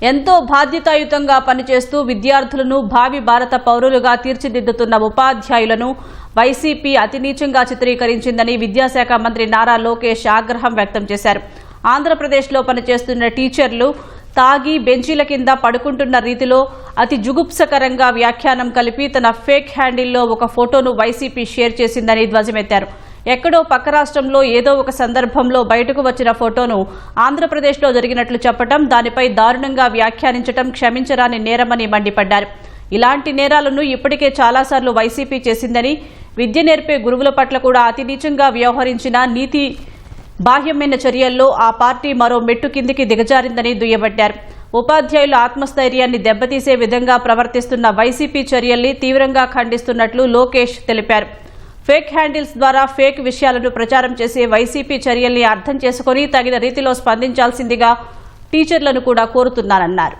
ఎంతో బాధ్యతాయుతంగా పనిచేస్తూ విద్యార్థులను భావి భారత పౌరులుగా తీర్చిదిద్దుతున్న ఉపాధ్యాయులను వైసీపీ అతి నీచంగా చిత్రీకరించిందని విద్యాశాఖ మంత్రి నారా లోకేష్ ఆగ్రహం వ్యక్తం చేశారు. ఆంధ్రప్రదేశ్లో పనిచేస్తున్న టీచర్లు తాగి బెంచీల కింద పడుకుంటున్న రీతిలో అతి జుగుప్సకరంగా వ్యాఖ్యానం కలిపి తన ఫేక్ హ్యాండిల్లో ఒక ఫోటోను వైసీపీ షేర్ చేసిందని ధ్వజమెత్తారు. ఎక్కడో పక్క రాష్ట్రంలో ఏదో ఒక సందర్భంలో బయటకు వచ్చిన ఫోటోను ఆంధ్రప్రదేశ్లో జరిగినట్లు చెప్పడం, దానిపై దారుణంగా వ్యాఖ్యానించడం క్షమించరాని నేరమని మండిపడ్డారు. ఇలాంటి నేరాలను ఇప్పటికే చాలాసార్లు వైసీపీ చేసిందని, విద్య నేర్పే గురువుల పట్ల కూడా అతి నీచంగా వ్యవహరించిన నీతి బాహ్యమైన చర్యల్లో ఆ పార్టీ మరో మెట్టు కిందికి దిగజారిందని దుయ్యబట్టారు. ఉపాధ్యాయుల ఆత్మస్థైర్యాన్ని దెబ్బతీసే విధంగా ప్రవర్తిస్తున్న వైసీపీ చర్యల్ని తీవ్రంగా ఖండిస్తున్నట్లు లోకేష్ తెలిపారు. ఫేక్ హ్యాండిల్స్ ద్వారా ఫేక్ విషయాలను ప్రచారం చేసే వైసీపీ చర్యల్ని అర్థం చేసుకుని తగిన రీతిలో స్పందించాల్సిందిగా టీచర్లను కూడా కోరుతున్నారన్నారు.